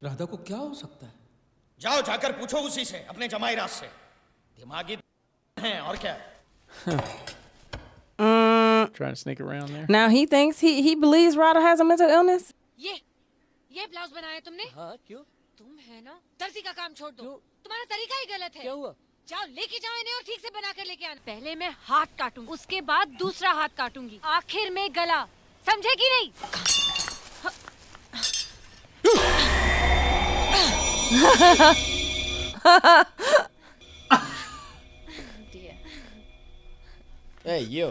राधा को क्या हो सकता है? जाओ जाकर पूछो उसी से, अपने जमाई राज से। दिमागी है और क्या? Trying to sneak around there. Now he thinks he believes Radha has a mental illness. ये ब्लाउज बनाया तुमने? हाँ, क्यों? तुम है ना, दर्जी का काम छोड़ दो। तुम्हारा तरीका ही गलत है। क्या हुआ? जाओ लेके जाओ इन्हें और ठीक से बना कर लेके आना। पहले मैं हाथ काटूंगी, उसके बाद दूसरा हाथ काटूंगी, आखिर में गला। समझे कि नहीं? Hey, you.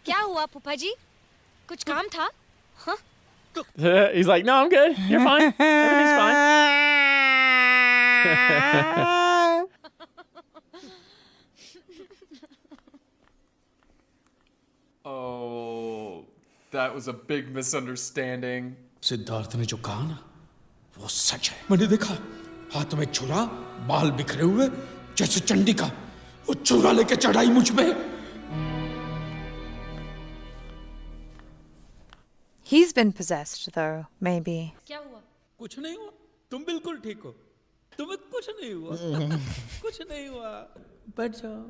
क्या हुआ फूफा जी? कुछ काम था? हाँ? He's like, no, I'm good. You're fine. Everything's fine. Oh, that was a big misunderstanding. Siddharth ने जो कहा ना, वो सच है। मैंने देखा, हाथ में छुरा, बाल बिखरे हुए, जैसे चंडिका। वो छुरा लेके चढ़ाई मुझ पे। He's been possessed, though, maybe. क्या हुआ? कुछ नहीं हुआ, तुम बिल्कुल ठीक हो। तुम्हें कुछ नहीं हुआ, कुछ नहीं हुआ। बैठ जाओ,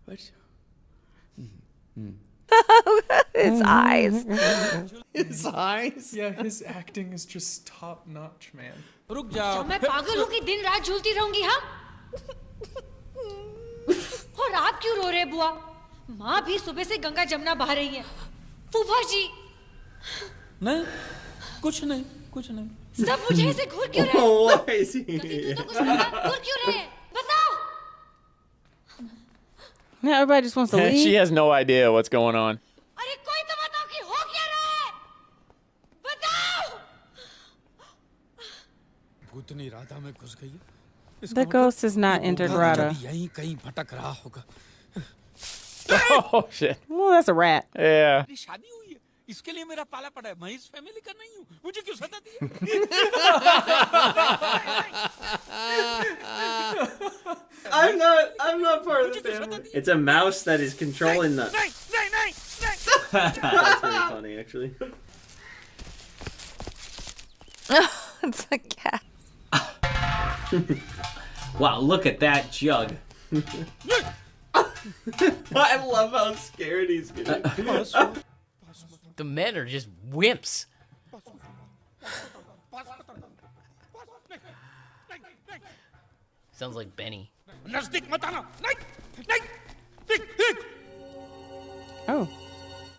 बैठ जाओ। His eyes. His eyes? Yeah, his acting is just top notch, man. रुक जाओ। मैं पागल हूँ कि दिन रात झूलती रहूंगी, हाँ? और आप क्यों रो रहे बुआ? माँ भी सुबह से गंगा जमुना बहा रही है। फूफा जी। नहीं, कुछ नहीं, कुछ नहीं। सब मुझे ऐसे घूर क्यों रहे? Why is he? तू तो कुछ बता, घूर क्यों रहे? बताओ। Now everybody just wants to leave. She has no idea what's going on. अरे कोई तो बताओ कि हो क्या रहा है? बताओ। भूतनी राधा में घुस गई है। The ghost has not entered Radha. यहीं कहीं भटक रहा होगा। Oh, shit. Well, that's a rat. Yeah. मेरी शादी हुई है, इसके लिए मेरा पाला पड़ा है। मैं इस फैमिली का नहीं हूँ, मुझे क्यों सता दी? I'm not part of the family. It's a mouse that is controlling the. नहीं, नहीं, नहीं, नहीं। That's very funny, actually. It's a cat. Wow, look at that jug. I love how scared he's getting. The men are just wimps. Sounds like Benny. नजदीक मत आना। नहीं, नहीं, देख, देख। Oh,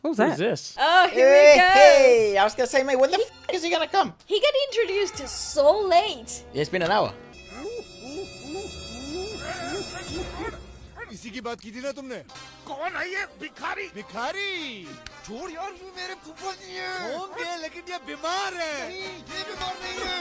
what was Who's that? this? Oh, here we go. Hey, I was gonna say, mate, when the f is he gonna come? He got introduced so late. It's been an hour. इसी की बात की थी ना तुमने? कौन है ये भिखारी? भिखारी? छोड़ यार, ये मेरे फूफा जी हैं। होंगे, लेकिन ये बीमार है। नहीं, ये बीमार नहीं है।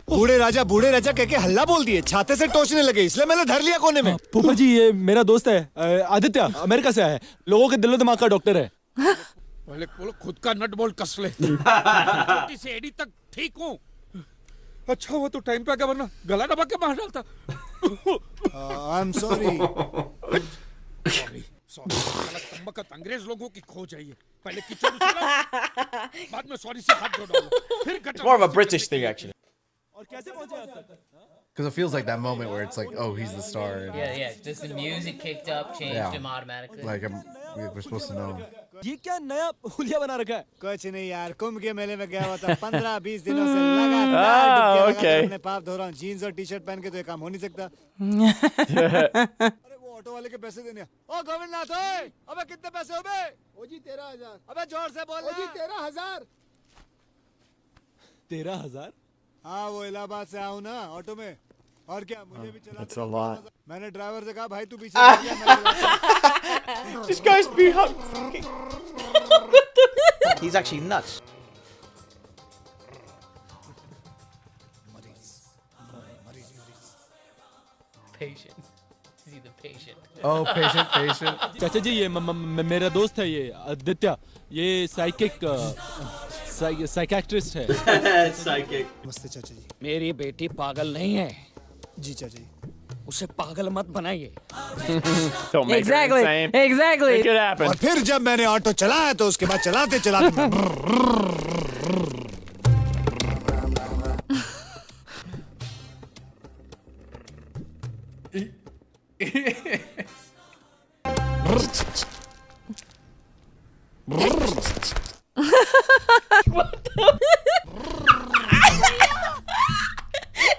बूढ़े राजा कह के हल्ला बोल दिए, छाते से टोचने लगे, इसलिए मैंने धर लिया कोने में। फूफा जी, ये मेरा दोस्त है, आदित्य, अमेरिका से आया है, लोगों के दिलो दिमाग का डॉक्टर है। पहले बोलो, खुद का नट बोल्ट कस ले। छोटी से एडी तक ठीक हूँ। अच्छा हुआ तो टाइम पे आ गया, वरना गला दबा के मार डालता। I am sorry. तंबकत अंग्रेज लोगों की खो जाइए। पहले कीचड़ उछालो, बाद में सॉरी से हाथ धो डालो, फिर It's more of a British thing, actually. Because it feels like that moment where it's like, oh, he's the star. And Yeah. Just the music kicked up, changed him automatically. Like we're supposed to know. ये क्या नया हुलिया बना रखा है? कुछ नहीं यार, कुंभ के मेले में गया हुआ था, 15-20 दिनों से लगातार डुबकियां अपने पाप धो रहा हूँ। जीन्स और टी-शर्ट पहन के तो ये काम हो नहीं सकता। अरे वो ऑटो वाले के पैसे देने। ओ गोविंदनाथ, अबे कितने पैसे हो बे? ओ जी 13,000। अबे जोर से बोल। ओ जी 13,000। 13,000? हाँ, वो इलाहाबाद से आऊँ ना ऑटो में। और क्या, मुझे भी चला। That's a lot. मैंने ड्राइवर से कहा, भाई तू पीछे। This guy's behind. He's actually nuts. Patient. Is he the patient? Oh, patient. चाचा जी, ये मेरा दोस्त है, ये आदित्य, ये साइकियाट्रिस्ट है। Psychic. नमस्ते चाचा जी। मेरी बेटी पागल नहीं है। जी चाचा जी। उसे पागल मत बनाइए। Don't make Exactly. her insane. Exactly. It could happen. और फिर जब मैंने ऑटो चलाया तो उसके बाद चलाते चलाते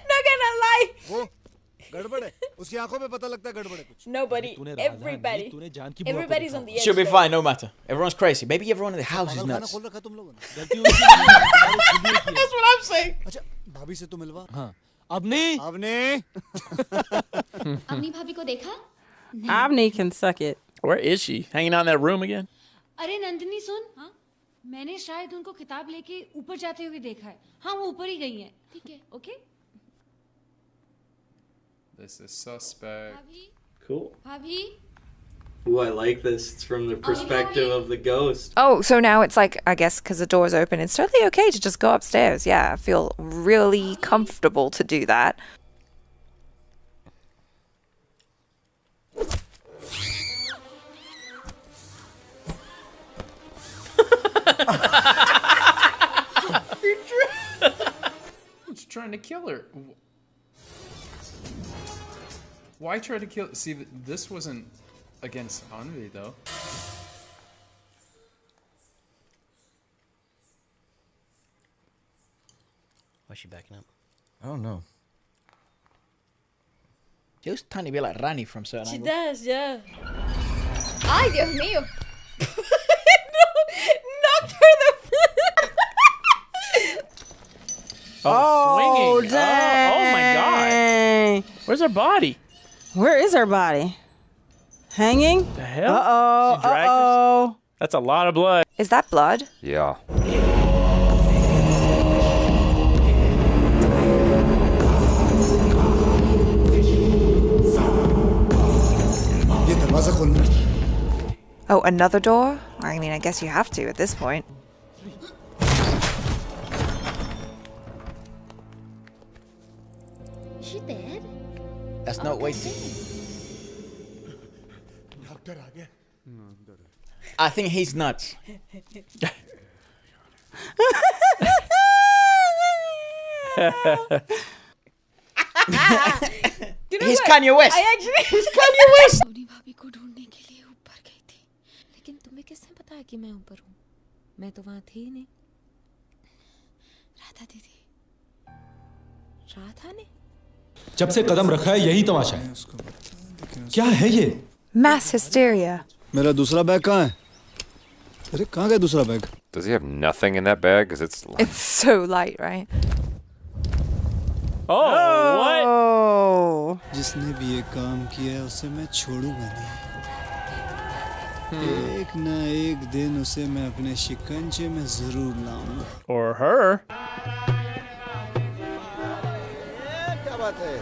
Not gonna lie. वो गड़बड़ है, उसकी आंखों में पता लगता है गड़बड़ है कुछ। Nobody, everybody, everybody's on the edge. She'll be fine, no matter. Everyone's crazy. Maybe everyone in the house is nuts. खोल रखा तुम लोगों ने। That's what I'm saying. अच्छा, भाभी से तो मिलवा। हाँ। अवनी अम्मी भाभी को देखा? Avni can suck it. Where is she? Hanging out in that room again? अरे नंदिनी सुन, हाँ मैंने शायद उनको किताब लेके ऊपर जाते हुए देखा है। हाँ वो ऊपर ही गई हैं। ठीक है, okay? This is suspect. Cool. भाभी Ooh, I like this. It's from the perspective of the ghost. Oh, so now it's like, I guess, because the door's open, it's totally okay to just go upstairs. Yeah, I feel really comfortable to do that. Who's trying to kill her? Why try to kill? See, this wasn't against Anvi though. Why is she backing up? I don't know. She looks tiny bit like Rani from certain She angles. does, yeah. Ay, Dios mío. Knocked her the. Oh, swinging. dang. Oh my God. Where's her body? Where is her body? Hanging? The hell? Uh-oh. She dragged Uh-oh. That's a lot of blood. Is that blood? Yeah. ये दरवाजा खोलना। Oh, another door? I mean, I guess you have to at this point. Is she dead? That's not waiting. Doctor आ गया। I think he's nuts. He's Kanye West. He's Kanye West. Soni भाभी को ढूंढने के लिए ऊपर गई थी, लेकिन तुम्हें किसने बताया कि मैं ऊपर हूँ? मैं तो वहाँ थी ही नहीं। राधा दीदी, राधा ने? जब से कदम रखा है यही तमाशा है। क्या है ये? Mass hysteria. मेरा दूसरा बैग कहाँ है? अरे कहाँ गया दूसरा bag? Does he have nothing in that bag? Because it's. It's so light, right? Oh, what? जिसने भी ये काम किया है उसे मैं छोड़ूंगा नहीं। एक ना एक दिन उसे मैं अपने शिकंजे में जरूर लाऊंगा। Or her. क्या बात है?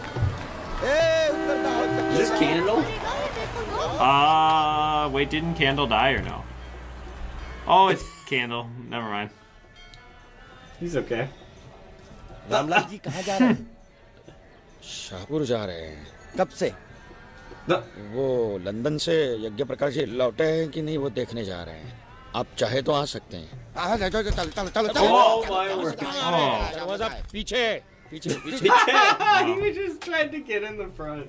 Is this Candle? Wait, didn't Candle die or no? Oh, it's Candle. Never mind. He's okay. Ramlal ji कहाँ जा रहे हैं? शाहपुर जा रहे हैं। कब से? वो लंदन से यज्ञ प्रकाश जी लौटे हैं कि नहीं वो देखने जा रहे हैं। आप चाहे तो आ सकते हैं। चलो चलो चलो दरवाजा पीछे पीछे पीछे। He was just trying to get in the front.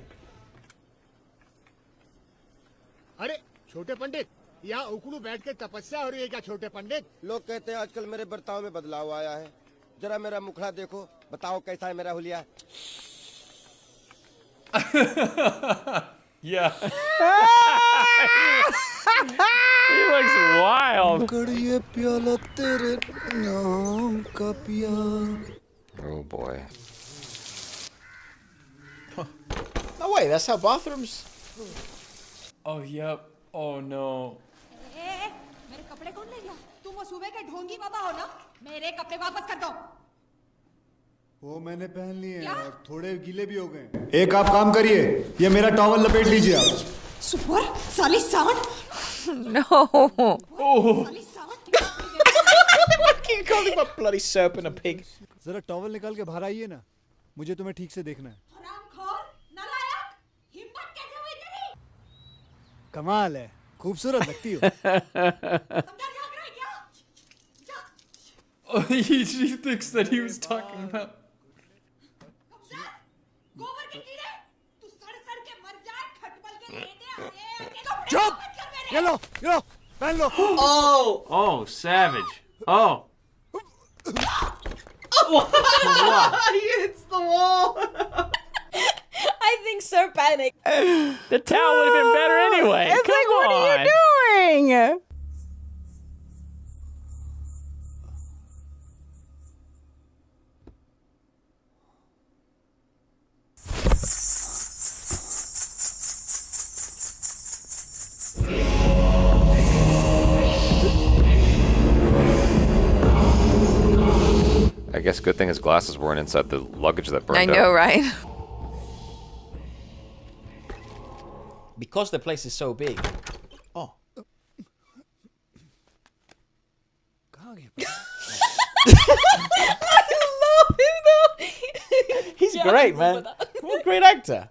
अरे छोटे पंडित, यहाँ उकड़ू बैठ के तपस्या हो रही है क्या छोटे पंडित? लोग कहते हैं आजकल मेरे बर्ताव में बदलाव आया है। जरा मेरा मुखड़ा देखो, बताओ कैसा है मेरा हुलिया? Yeah. He looks wild. कड़िए प्याला तेरे नाम का प्यार। Oh boy. No way, that's how bathrooms. Oh, yep. Oh no. मेरे कपड़े कौन ले गया? तुम वो सुबह के ढोंगी बाबा हो ना? मेरे कपड़े वापस कर दो। वो मैंने पहन लिए हैं और थोड़े गीले भी हो गए। एक आप काम करिए, ये मेरा टॉवल लपेट लीजिए आप। सुपर साली सांड। No. Oh. You called him a bloody serpent, a pig. जरा टॉवल निकाल के बाहर आइए ना, मुझे तुम्हें ठीक से देखना है। कमाल है, खूबसूरत लगती हो। Oh, she thinks that he was talking about. चुप! ये लो, पहन लो। Oh! Oh, savage. Oh. What? He hits the wall. I think Sir panicked. The towel would have been better anyway. It's Come like, what on. are you doing? I guess good thing his glasses weren't inside the luggage that burned I out. know, right? Because the place is so big. Oh. I love him though. He's great, man. What a great actor.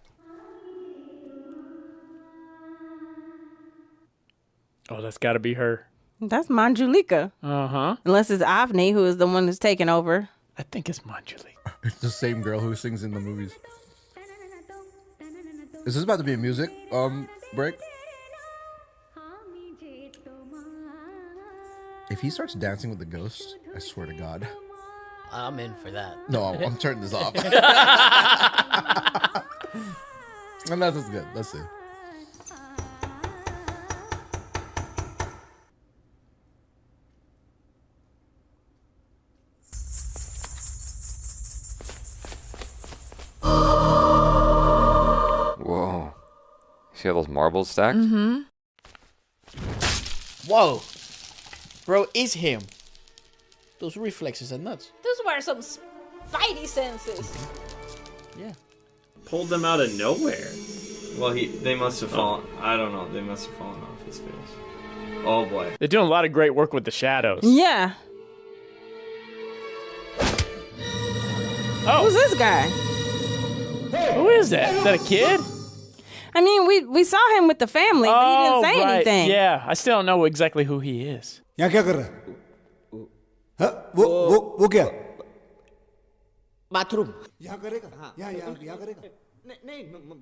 Oh, that's got to be her. That's Manjulika. Uh-huh. Unless it's Avni, who is the one who's taking over. I think it's Manjuli. It's the same girl who sings in the movies. Is this about to be a music break? If he starts dancing with the ghost, I swear to God. I'm in for that. No, I'm turning this off. And that's good. Let's see. Whoa. See all those marbles stacked? Mm-hmm. Whoa. Bro, is him. Those reflexes are nuts. Those were some spidey senses. Yeah. Pulled them out of nowhere. Well, they must have fallen. I don't know. They must have fallen off his face. Oh boy. They're doing a lot of great work with the shadows. Yeah. Oh. Who's this guy? Who is that? Is that a kid? I mean, we saw him with the family, but he didn't say right. anything. Yeah, I still don't know exactly who he is. यहाँ क्या कर रहा है? हाँ? वो क्या? Bathroom यहाँ करेगा? यहाँ करेगा?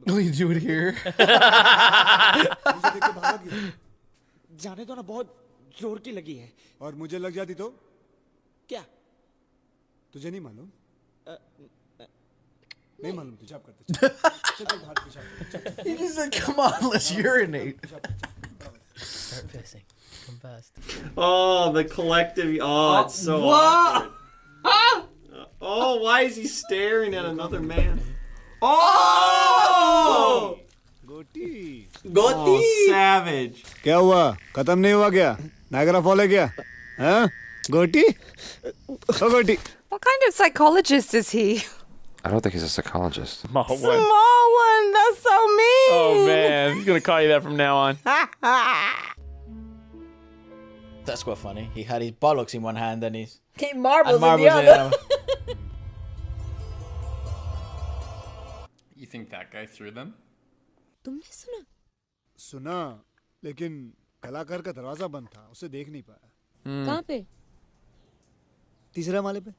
Oh, you do it here? मुझे देख के भागा क्यों? जाने दो ना, बहुत जोर की लगी है। और मुझे लग जाती तो? क्या? तुझे नहीं मालूम? नहीं मालूम तुझे, आप करते चल बाहर पेशाब। He just said, come on, let's urinate. Start pissing. Come fast. Oh, the collective. Oh, it's so awkward. Oh, why is he staring at another man? Oh! गोटी Oh, savage. क्या हुआ? खत्म नहीं हुआ क्या? नायगरा फॉल है क्या? हाँ? गोटी? ओ गोटी? What kind of psychologist is he? I don't think he's a psychologist. Small one. That's so mean. Oh, man. He's going to call you that from now on. That's quite funny. He had his bollocks in one hand and his Marbles, marbles in the other. You think that guy threw them? तुमने सुना? सुना, लेकिन कलाकार का दरवाजा बंद था, उसे देख नहीं पाया। कहाँ पे? तीसरे माले पे।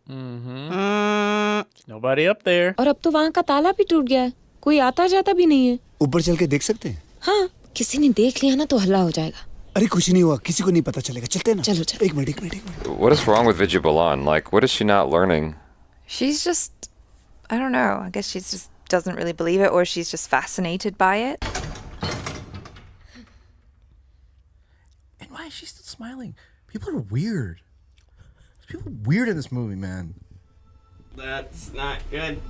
There's nobody up there. और अब तो वहाँ का ताला भी टूट गया है, कोई आता जाता भी नहीं है। ऊपर चल के देख सकते हैं? हाँ, किसी ने देख लिया ना तो हल्ला हो जाएगा। अरे कुछ नहीं हुआ, किसी को नहीं पता चलेगा, चलते हैं ना। चलो चलो। एक minute. What is wrong with Vijay Balan? Like, what is she not learning? She's just, I don't know. I guess she just doesn't really believe it, or she's just fascinated by it. And why is she still smiling? People are weird. There's people weird in this movie, man. That's not good.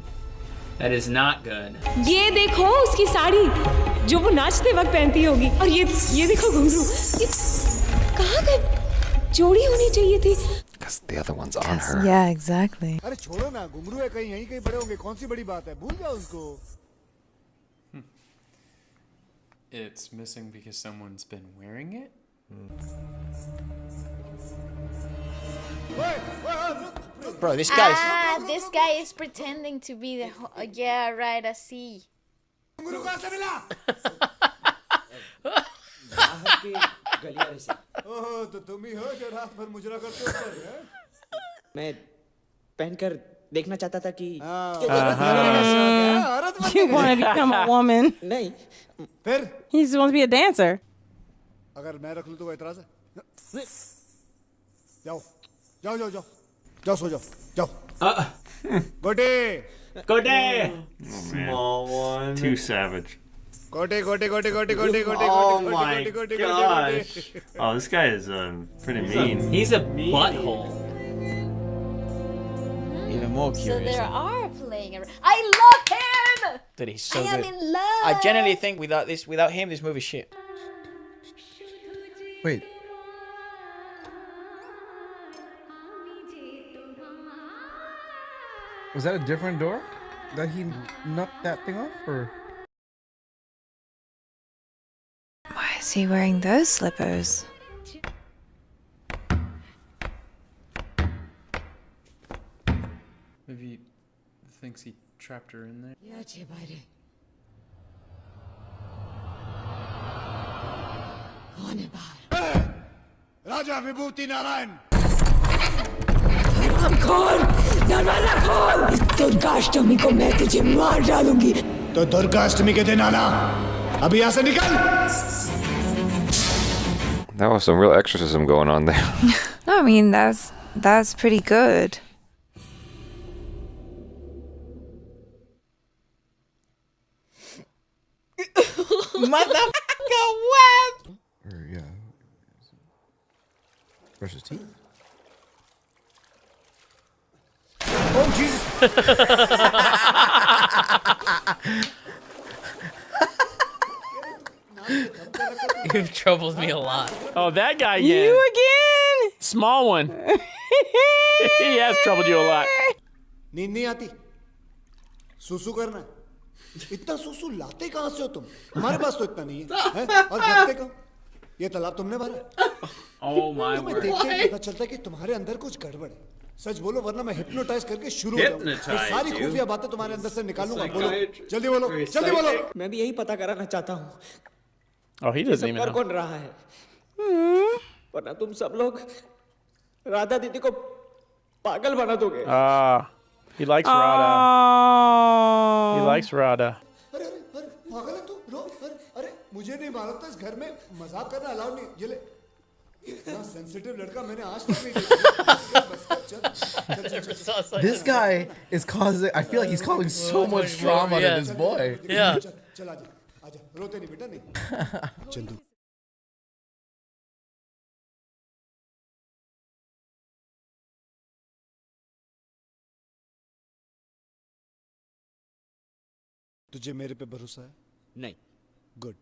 That is not good. ये देखो उसकी साड़ी जो वो नाचते वक्त पहनती होगी, और ये देखो घुंघरू, ये कहाँ गए? जोड़ी होनी चाहिए थी। Because the other one's on her. Yeah, exactly. अरे छोड़ो ना, घुंघरू है कहीं, यहीं कहीं पड़े होंगे, कौन सी बड़ी बात है, भूल जाओ उसको। It's missing because someone's been wearing it? Bro, this guy is... Ah, this guy is pretending to be the... yeah, right, I see. आपके गलियारे से। ओह, तो तुम ही हो जो रात भर मुजरा करते हो पर, हैं? मैं पहनकर देखना चाहता था कि You want to become a woman? नहीं। फिर? He just wants to be a dancer. अगर मैं रख लूं तो वो एतराज है? जाओ, जाओ, जाओ, जाओ, जाओ, सो जाओ, जाओ। गोटे, गोटे। Small one. Too savage. गोटे, गोटे, गोटे, गोटे, गोटे, गोटे, Oh गोटे, my गोटे, गोटे, gosh. Oh, this guy is pretty mean. He's a butthole. Even more So curious. there are playing around. I love him! That he's so I am good. in love! I genuinely think without him, this movie's shit. Wait. Was that a different door that he knocked that thing off, or? Why is he wearing those slippers? Maybe he thinks he trapped her in there. राजा विभूति नारायण। दरवाजा खोल! दुर्गाष्टमी को मैं तुझे मार डालूंगी। तो दुर्गाष्टमी के दिन आना। अभी यहाँ से निकल। That was some real exorcism going on there. No, I mean that's pretty good. Motherfucker, what? Or yeah. Brush his teeth. Oh Jesus! You've troubled me a lot. Oh, that guy again. You again? Small one. He has troubled you a lot. नींद नहीं आती? सुसु करना है? इतना सुसु लाते कहाँ से हो तुम? हमारे पास तो इतना नहीं है, हैं? और करते कहाँ? ये तालाब तुमने भरा? Oh my तुम्हें word. देख के पता चलता है कि तुम्हारे अंदर कुछ गड़बड़ है। सच बोलो वरना मैं हिप्नोटाइज करके शुरू हो जाऊंगा। ये सारी खुफिया बातें तुम्हारे अंदर से निकालूंगा। बोलो, जल्दी बोलो, जल्दी बोलो। मैं भी यही पता कराना चाहता हूँ। Oh, he doesn't even कर know. कौन रहा है? वरना तुम सब लोग राधा दीदी को पागल बना दोगे। He likes Radha. He likes Radha. अरे अरे अरे पागल है तू? रो अरे अरे मुझे नहीं मालूम था इस घर में मजाक करना अलाउड नहीं। ये ले इतना सेंसिटिव लड़का मैंने आज तक नहीं देखा। This guy is causing. I feel like he's causing so much drama to this boy. Yeah. चल आजा आजा रोते नहीं बेटा नहीं। चंदू तुझे मेरे पे भरोसा है? नहीं। गुड।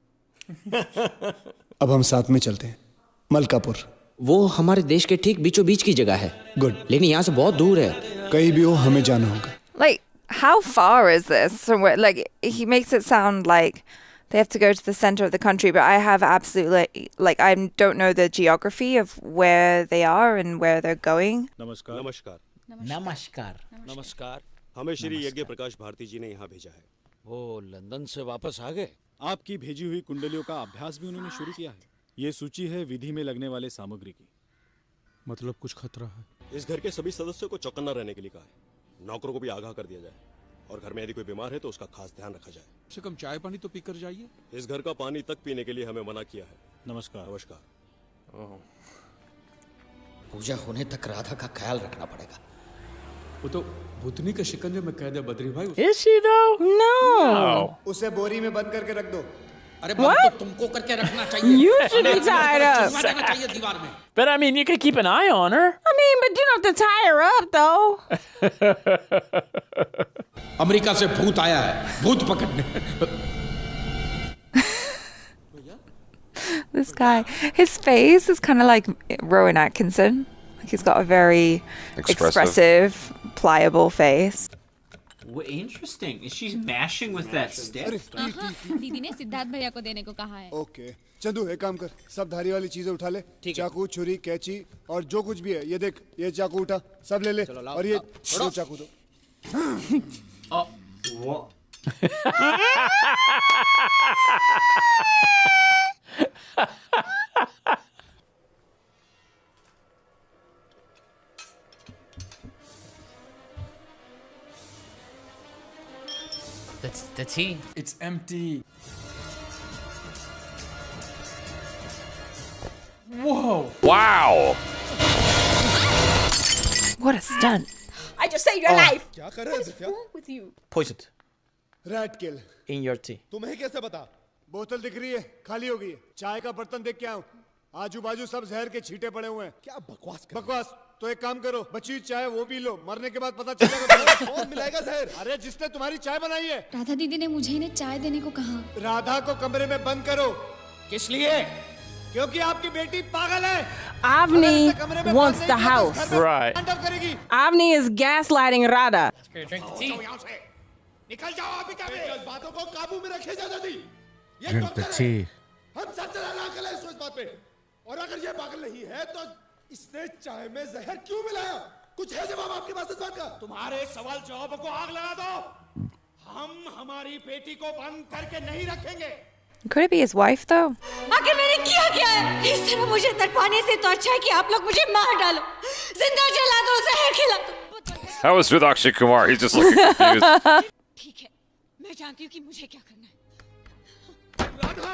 अब हम साथ में चलते हैं मलकापुर। वो हमारे देश के ठीक बीचों बीच की जगह है। गुड। लेकिन यहाँ से बहुत दूर है। कहीं भी हो हमें जाना होगा। Like, how far is this from where? Like, he makes it sound like they have to go to the center of the country, but I have absolutely, like, I don't know the geography of where they are and where they're going. नमस्कार। नमस्कार। नमस्कार। नमस्कार। हमें श्री यज्ञ प्रकाश भारती जी ने यहाँ भेजा है। वो लंदन से वापस आ गए? आपकी भेजी हुई कुंडलियों का अभ्यास भी उन्होंने शुरू किया है। ये सूची है विधि में लगने वाले सामग्री की। मतलब कुछ खतरा है? इस घर के सभी सदस्यों को चौकन्ना रहने के लिए कहा है। नौकरों को भी आगाह कर दिया जाए और घर में यदि कोई बीमार है तो उसका खास ध्यान रखा जाए। कम से कम चाय पानी तो पीकर जाइए। इस घर का पानी तक पीने के लिए हमें मना किया है। नमस्कार। नमस्कार। पूजा होने तक राधा का ख्याल रखना पड़ेगा। वो तो भूतनी के शिकंजे में कैद है बद्री भाई। Is she though? No. उसे बोरी में बंद करके रख दो। अरे बंद तो तुमको करके रखना चाहिए। You should be tied up. रहना चाहिए दीवार में। But I mean, you could keep an eye on her. I mean, but you don't have to tie her up, though. America से भूत आया है, भूत पकड़ने। This guy, his face is kind of like Rowan Atkinson. Like, he's got a very expressive, pliable face. What interesting. Is she mashing with that stick? दीदी ने सिद्धार्थ भैया को देने को कहा है। ओके चंदू एक काम कर, सब धारी वाली चीजें उठा ले। चाकू, छुरी, कैंची और जो कुछ भी है। ये देख, ये चाकू उठा, सब ले ले। और ये दो चाकू दो। The tea. It's empty. Whoa. Wow. What a stunt. I just saved your Oh. life. क्या कर रहे What's wrong with you? Poisoned red kill in your tea. तुम्हें कैसे पता बोतल दिख रही है खाली हो गई है चाय का बर्तन देख के आऊं आजू बाजू सब जहर के छींटे पड़े हुए हैं क्या बकवास बकवास तो एक काम करो बची हुई चाय वो पी लो मरने के बाद पता चलेगा कौन मिलाएगा जहर अरे जिसने तुम्हारी चाय बनाई है राधा दीदी ने मुझे इन्हें चाय देने को कहा राधा को कमरे में बंद करो किस लिए क्योंकि आपकी बेटी पागल है Avni wants the house. Right. Avni is gaslighting Radha. Drink the tea. निकल जाओ आप ही का बातों को काबू में रखे जा जल्दी Drink the tea. हम सब चलाना अकल है इस बात पे और अगर ये पागल नहीं है तो इसने चाय में जहर क्यों मिलाया कुछ है जवाब आपके पास इस बात का तुम्हारे सवाल जवाबों को आग लगा दो हम हमारी बेटी को बंद करके नहीं रखेंगे Could it be his wife though? आखिर मैंने किया क्या है इस तरह मुझे तड़पाने से तो अच्छा है कि आप लोग मुझे मार डालो जिंदा जला दो जहर खिला दो That was with Akshay Kumar. He's just looking confused. ठीक है मैं जानती हूँ कि मुझे क्या करना है राधा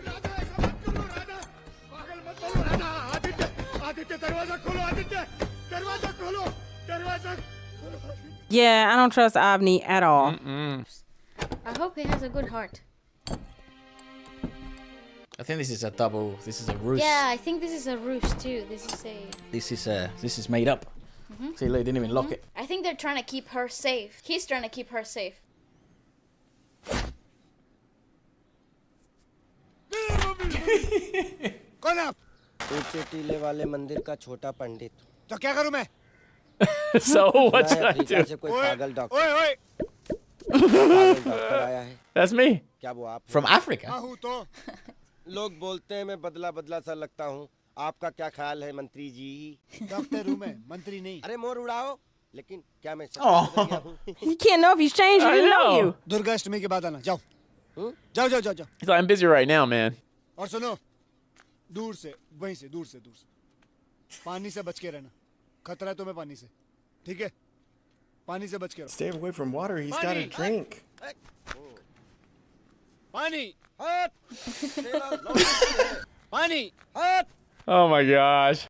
राधा ऐसा मत करो राधा पागल मत बनो राधा आदित्य आदित्य दरवाजा खोलो आदित्य दरवाजा खोलो दरवाजा Yeah, I don't trust Avni at all. I hope he has a good heart. I think this is a double. This is a ruse. Yeah, I think this is a ruse too. This is made up. See, look, they didn't even lock it. I think they're trying to keep her safe. He's trying to keep her safe. कौन आप ऊंचे टीले वाले मंदिर का छोटा पंडित तो क्या करूं मैं So what should I Africa do? से कोई पागल डॉक्टर ओए ओए पागल डॉक्टर आया है That's me. क्या वो आप From Africa? हाँ हूँ तो लोग बोलते हैं मैं बदला बदला सा लगता हूँ आपका क्या ख्याल है मंत्री जी डॉक्टर हूँ मैं मंत्री नहीं अरे मोर उड़ाओ लेकिन क्या मैं He can't know if he's changed. He didn't know you. Durga Ashtami के बाद आना जाओ जाओ जाओ जाओ जाओ He's like, I'm busy right now, man. और सुनो दूर से वहीं से दूर से पानी से बच के रहना खतरा है तुम्हें पानी से ठीक है पानी से बच के रहो Stay away from water. He's got a drink. पानी पानी Oh my gosh.